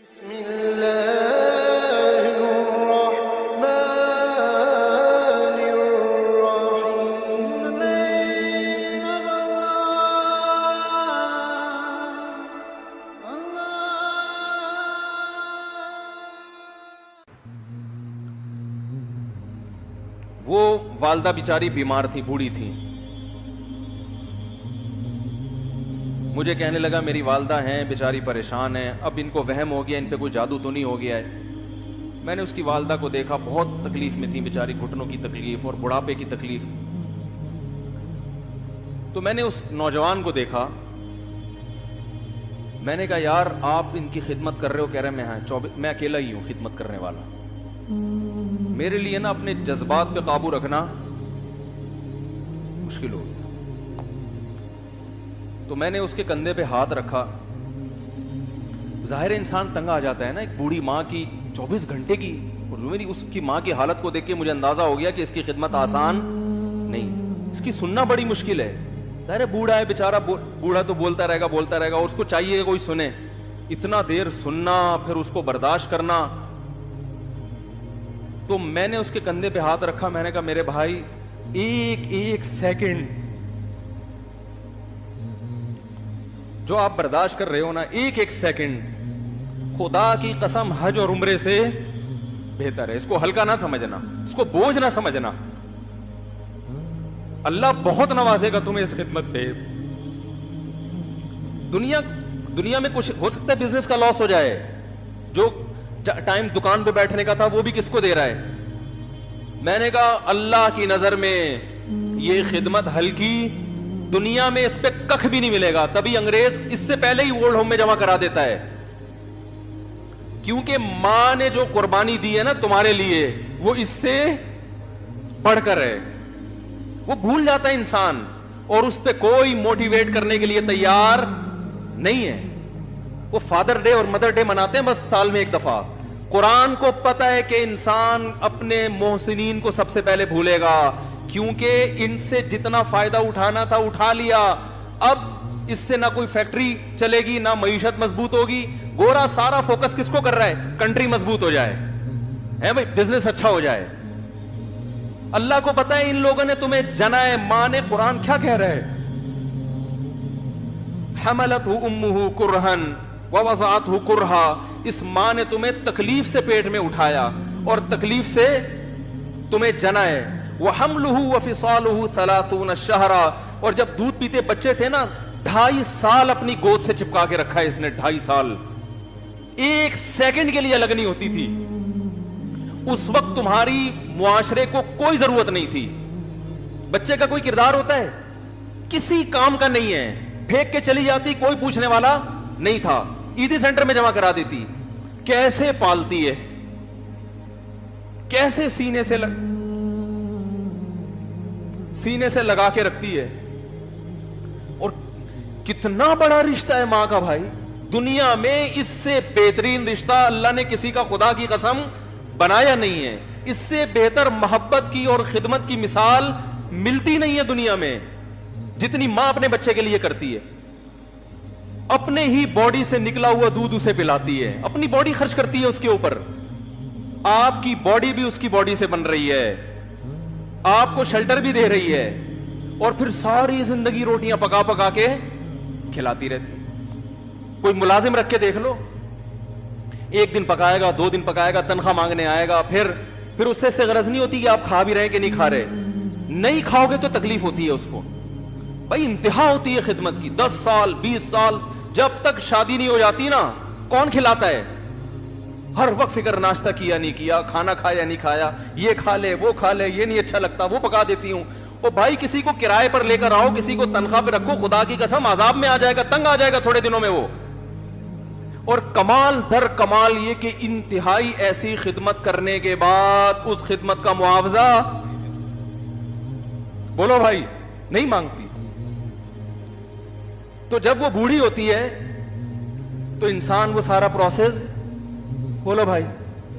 بسم اللہ الرحمن الرحیم. وہ والدہ بیچاری بیمار تھی، بوڑھی تھی. مجھے کہنے لگا میری والدہ ہیں بیچاری پریشان ہیں، اب ان کو وہم ہو گیا ان پہ کوئی جادو تو نہیں ہو گیا ہے. میں نے اس کی والدہ کو دیکھا، بہت تکلیف میں تھی بیچاری، گھٹنوں کی تکلیف اور بڑھاپے کی تکلیف. تو میں نے اس نوجوان کو دیکھا، میں نے کہا یار آپ ان کی خدمت کر رہے ہو؟ کہہ رہے میں اکیلا ہی ہوں خدمت کرنے والا. میرے لیے نا اپنے جذبات پہ قابو رکھنا مشکل ہو گیا. تو میں نے اس کے کندھے پہ ہاتھ رکھا. ظاہر انسان تنگ آ جاتا ہے نا، ایک بوڑھی ماں کی 24 گھنٹے کی، اور میری اس کی ماں کی حالت کو دیکھ کے مجھے اندازہ ہو گیا کہ اس کی خدمت آسان نہیں، اس کی سننا بڑی مشکل ہے. ظاہر بوڑھا ہے بیچارہ، بوڑھا تو بولتا رہے گا، اور اس کو چاہیے کہ کوئی سنے. اتنا دیر سننا پھر اس کو برداشت کرنا. تو میں نے اس کے کندھے پہ ہاتھ رکھا، میں نے کہا میرے بھائی ایک سیکنڈ جو آپ برداشت کر رہے ہو نا، ایک سیکنڈ خدا کی قسم حج اور عمرے سے بہتر ہے. اس کو ہلکا نہ سمجھنا، اس کو بوجھ نہ سمجھنا. اللہ بہت نوازے گا تمہیں اس خدمت پہ. دنیا میں کچھ ہو سکتا ہے بزنس کا لاس ہو جائے، جو ٹائم دکان پہ بیٹھنے کا تھا وہ بھی کس کو دے رہا ہے. میں نے کہا اللہ کی نظر میں یہ خدمت ہلکی، دنیا میں اس پہ کخ بھی نہیں ملے گا. تبھی انگریز اس سے پہلے ہی اولڈ ہوم میں جمع کرا دیتا ہے، کیونکہ ماں نے جو قربانی دی ہے نا تمہارے لیے وہ اس سے بڑھ کر ہے. وہ بھول جاتا ہے انسان، اور اس پہ کوئی موٹیویٹ کرنے کے لیے تیار نہیں ہے. وہ فادر ڈے اور مدر ڈے مناتے ہیں بس سال میں ایک دفعہ. قرآن کو پتہ ہے کہ انسان اپنے محسنین کو سب سے پہلے بھولے گا، کیونکہ ان سے جتنا فائدہ اٹھانا تھا اٹھا لیا. اب اس سے نہ کوئی فیکٹری چلے گی، نہ معیشت مضبوط ہوگی. گورا سارا فوکس کس کو کر رہا ہے؟ کنٹری مضبوط ہو جائے، ہے بھائی، بزنس اچھا ہو جائے. اللہ کو پتہ ہے ان لوگوں نے تمہیں جنا ہے. ماں نے قرآن کیا کہہ رہا ہے؟ حملتہ امہ کرہن ووضعتہ کرہا. اس ماں نے تمہیں تکلیف سے پیٹ میں اٹھایا اور تکلیف سے تمہیں جنا ہے. وحملہ وفصالہ 30 شہرا. اور جب دودھ پیتے بچے تھے نا، 2.5 سال اپنی گود سے چپکا کے رکھا ہے اس نے. 2.5 سال ایک سیکنڈ کے لیے الگ نہیں ہوتی تھی. اس وقت تمہاری معاشرے کو کوئی ضرورت نہیں تھی. بچے کا کوئی کردار ہوتا ہے؟ کسی کام کا نہیں ہے. پھینک کے چلی جاتی، کوئی پوچھنے والا نہیں تھا. عیدی سینٹر میں جمع کرا دیتی. کیسے پالتی ہے، کیسے سینے سے لگا کے رکھتی ہے. اور کتنا بڑا رشتہ ہے ماں کا بھائی. دنیا میں اس سے بہترین رشتہ اللہ نے کسی کا خدا کی قسم بنایا نہیں ہے. اس سے بہتر محبت کی اور خدمت کی مثال ملتی نہیں ہے دنیا میں، جتنی ماں اپنے بچے کے لیے کرتی ہے. اپنے ہی باڈی سے نکلا ہوا دودھ اسے پلاتی ہے، اپنی باڈی خرچ کرتی ہے اس کے اوپر. آپ کی باڈی بھی اس کی باڈی سے بن رہی ہے، آپ کو شیلٹر بھی دے رہی ہے، اور پھر ساری زندگی روٹیاں پکا پکا کے کھلاتی رہتی. کوئی ملازم رکھ کے دیکھ لو، 1 دن پکائے گا، 2 دن پکائے گا، تنخواہ مانگنے آئے گا. پھر اس سے غرض نہیں ہوتی کہ آپ کھا بھی رہے کہ نہیں کھا رہے. نہیں کھاؤ گے تو تکلیف ہوتی ہے اس کو. بھائی انتہا ہوتی ہے خدمت کی. 10 سال 20 سال جب تک شادی نہیں ہو جاتی نا، کون کھلاتا ہے؟ ہر وقت فکر ناشتہ کیا نہیں کیا، کھانا کھایا نہیں کھایا، یہ کھا لے وہ کھا لے، یہ نہیں اچھا لگتا وہ پکا دیتی ہوں. او بھائی کسی کو کرائے پر لے کر آؤ، کسی کو تنخواہ پہ رکھو، خدا کی قسم عذاب میں آ جائے گا، تنگ آ جائے گا تھوڑے دنوں میں وہ. اور کمال در کمال یہ کہ انتہائی ایسی خدمت کرنے کے بعد اس خدمت کا معاوضہ بولو بھائی نہیں مانگتی. تو جب وہ بوڑھی ہوتی ہے تو انسان وہ سارا پروسیس بولو بھائی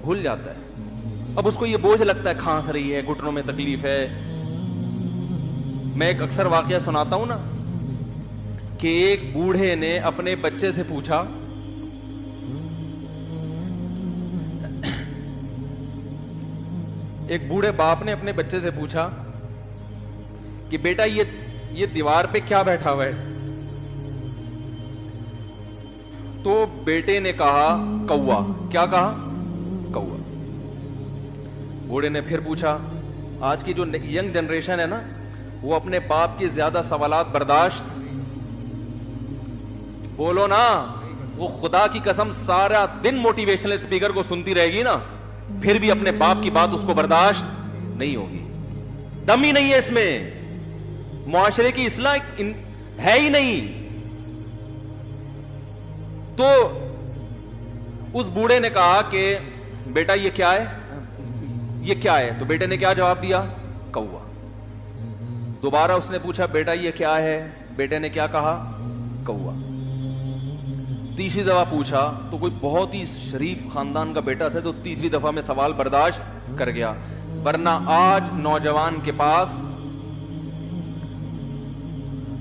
بھول جاتا ہے. اب اس کو یہ بوجھ لگتا ہے، کھانس رہی ہے، گھٹنوں میں تکلیف ہے. میں ایک اکثر واقعہ سناتا ہوں نا کہ ایک بوڑھے نے اپنے بچے سے پوچھا ایک بوڑھے باپ نے اپنے بچے سے پوچھا کہ بیٹا یہ دیوار پہ کیا بیٹھا ہوا ہے؟ تو بیٹے نے کہا کوا. کیا کہا؟ کوا. بوڑھے نے پھر پوچھا. آج کی جو ینگ جنریشن ہے نا, وہ اپنے باپ کے زیادہ سوالات برداشت, بولو نا, وہ خدا کی قسم سارا دن موٹیویشنل اسپیکر کو سنتی رہے گی نا, پھر بھی اپنے باپ کی بات اس کو برداشت نہیں ہوگی. دم ہی نہیں ہے اس میں, معاشرے کی اصلاح ہے ہی نہیں. تو اس بوڑھے نے کہا کہ بیٹا یہ کیا ہے, یہ کیا ہے؟ تو بیٹے نے کیا جواب دیا؟ کوا. دوبارہ اس نے پوچھا بیٹا یہ کیا ہے؟ بیٹے نے کیا کہا؟ کوا. تیسری دفعہ پوچھا تو کوئی بہت ہی شریف خاندان کا بیٹا تھا, تو تیسری دفعہ میں سوال برداشت کر گیا. ورنہ آج نوجوان کے پاس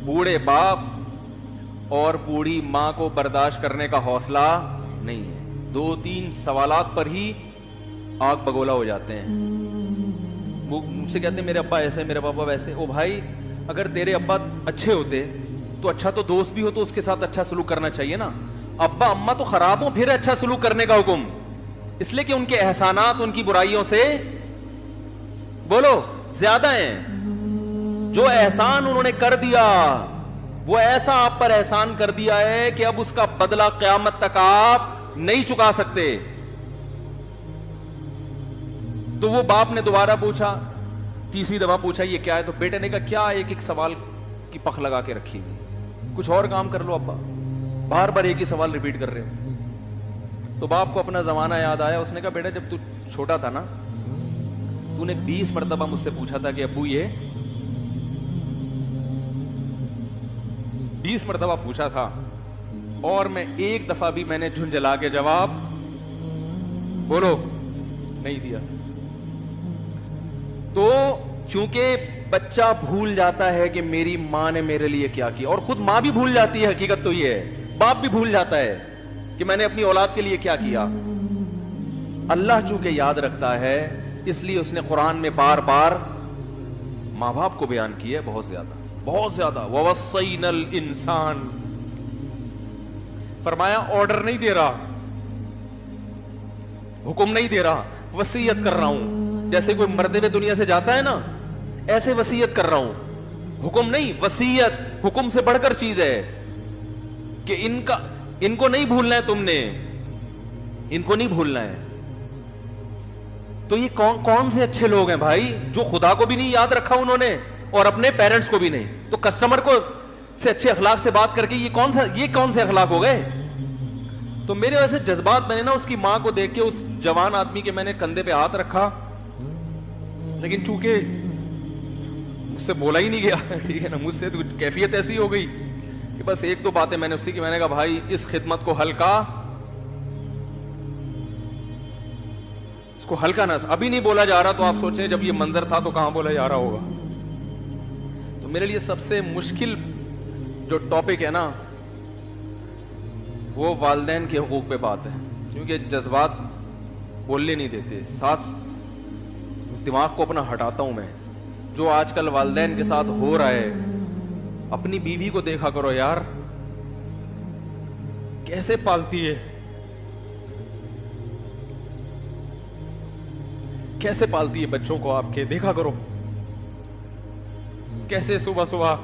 بوڑھے باپ اور بوڑھی ماں کو برداشت کرنے کا حوصلہ نہیں ہے. 2-3 سوالات پر ہی آگ بگولا ہو جاتے ہیں. وہ مجھ سے کہتے ہیں میرے ابا ایسے, میرے پاپا ویسے. او بھائی, اگر تیرے ابا اچھے ہوتے تو اچھا تو دوست بھی ہو تو اس کے ساتھ اچھا سلوک کرنا چاہیے نا. ابا اما تو خراب ہوں, پھر اچھا سلوک کرنے کا حکم, اس لیے کہ ان کے احسانات ان کی برائیوں سے بولو زیادہ ہیں. جو احسان انہوں نے کر دیا وہ ایسا آپ پر احسان کر دیا ہے کہ اب اس کا بدلہ قیامت تک آپ نہیں چکا سکتے. تو وہ باپ نے دوبارہ پوچھا, تیسری دفعہ پوچھا یہ کیا ہے؟ تو بیٹے نے کہا کیا ایک سوال کی پخ لگا کے رکھی ہوئی, کچھ اور کام کر لو ابا, بار بار ایک ہی سوال ریپیٹ کر رہے ہو. تو باپ کو اپنا زمانہ یاد آیا. اس نے کہا بیٹا جب تو چھوٹا تھا نا, تو نے 20 مرتبہ مجھ سے پوچھا تھا کہ ابو یہ 20 مرتبہ پوچھا تھا, اور میں ایک دفعہ بھی میں نے جھنجھلا کے جواب بولو نہیں دیا. تو چونکہ بچہ بھول جاتا ہے کہ میری ماں نے میرے لیے کیا کیا, اور خود ماں بھی بھول جاتی ہے, حقیقت تو یہ ہے, باپ بھی بھول جاتا ہے کہ میں نے اپنی اولاد کے لیے کیا کیا. اللہ چونکہ یاد رکھتا ہے, اس لیے اس نے قرآن میں بار بار ماں باپ کو بیان کیا ہے, بہت زیادہ بہت زیادہ. وَوَصَّيْنَا الْإِنسَانَ, فرمایا آرڈر نہیں دے رہا, حکم نہیں دے رہا, وصیت کر رہا ہوں. جیسے کوئی مردے ہوئے دنیا سے جاتا ہے نا, ایسے وصیت کر رہا ہوں, حکم نہیں, وصیت. حکم سے بڑھ کر چیز ہے کہ ان کو نہیں بھولنا ہے, تم نے ان کو نہیں بھولنا ہے. تو یہ کون سے اچھے لوگ ہیں بھائی, جو خدا کو بھی نہیں یاد رکھا انہوں نے اور اپنے پیرنٹس کو بھی نہیں. تو کسٹمر کو سے اچھے اخلاق سے بات کر کے یہ کون سے اخلاق ہو گئے. تو میرے ویسے جذبات میں نے نا اس کی ماں کو دیکھ کے, اس جوان آدمی کے میں نے کندھے پہ ہاتھ رکھا, لیکن چونکہ مجھ سے بولا ہی نہیں گیا, ٹھیک ہے نا, مجھ سے تو کیفیت ایسی ہو گئی کہ بس 1-2 باتیں میں نے اسی کی, میں نے کہا بھائی اس خدمت کو ہلکا, اس کو ہلکا نہ, ابھی نہیں بولا جا رہا تو آپ سوچیں جب یہ منظر تھا تو کہاں بولا جا رہا ہوگا. تو میرے لیے سب سے مشکل جو ٹاپک ہے نا وہ والدین کے حقوق پہ بات ہے, کیونکہ جذبات بولنے نہیں دیتے. ساتھ دماغ کو اپنا ہٹاتا ہوں میں. جو آج کل والدین کے ساتھ ہو رہا ہے, اپنی بیوی کو دیکھا کرو یار, کیسے پالتی ہے, کیسے پالتی ہے بچوں کو آپ کے, دیکھا کرو کیسے صبح صبح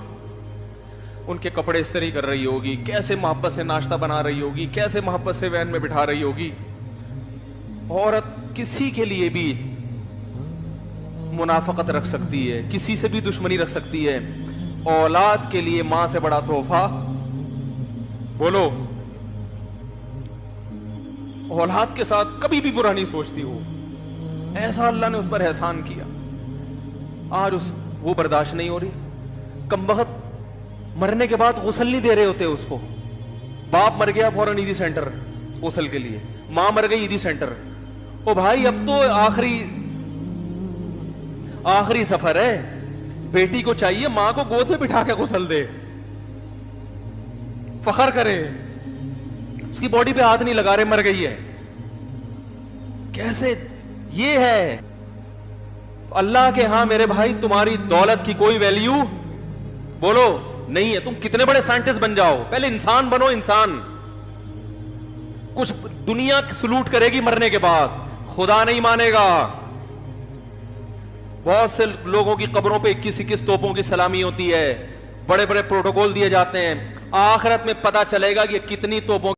ان کے کپڑے استری کر رہی ہوگی, کیسے محبت سے ناشتہ بنا رہی ہوگی, کیسے محبت سے وین میں بٹھا رہی ہوگی. عورت کسی کے لیے بھی منافقت رکھ سکتی ہے, کسی سے بھی دشمنی رکھ سکتی ہے. اولاد کے لیے ماں سے بڑا تحفہ بولو, اولاد کے ساتھ کبھی بھی برا نہیں سوچتی ہو. ایسا اللہ نے اس پر احسان کیا, آج وہ برداشت نہیں ہو رہی. کمبخت مرنے کے بعد غسل نہیں دے رہے ہوتے اس کو. باپ مر گیا فوراً عیدی سینٹر غسل کے لیے, ماں مر گئی عیدی سینٹر. او بھائی اب تو آخری سفر ہے, بیٹی کو چاہیے ماں کو گود میں بٹھا کے غسل دے, فخر کرے, اس کی باڈی پہ ہاتھ نہیں لگا رہے, مر گئی ہے. کیسے یہ ہے تو اللہ کے ہاں میرے بھائی تمہاری دولت کی کوئی ویلیو بولو نہیں ہے. تم کتنے بڑے سائنٹسٹ بن جاؤ, پہلے انسان بنو. انسان کچھ دنیا سلوٹ کرے گی مرنے کے بعد, خدا نہیں مانے گا. بہت سے لوگوں کی قبروں پہ 21 توپوں کی سلامی ہوتی ہے, بڑے بڑے پروٹوکول دیے جاتے ہیں. آخرت میں پتہ چلے گا کہ کتنی توپوں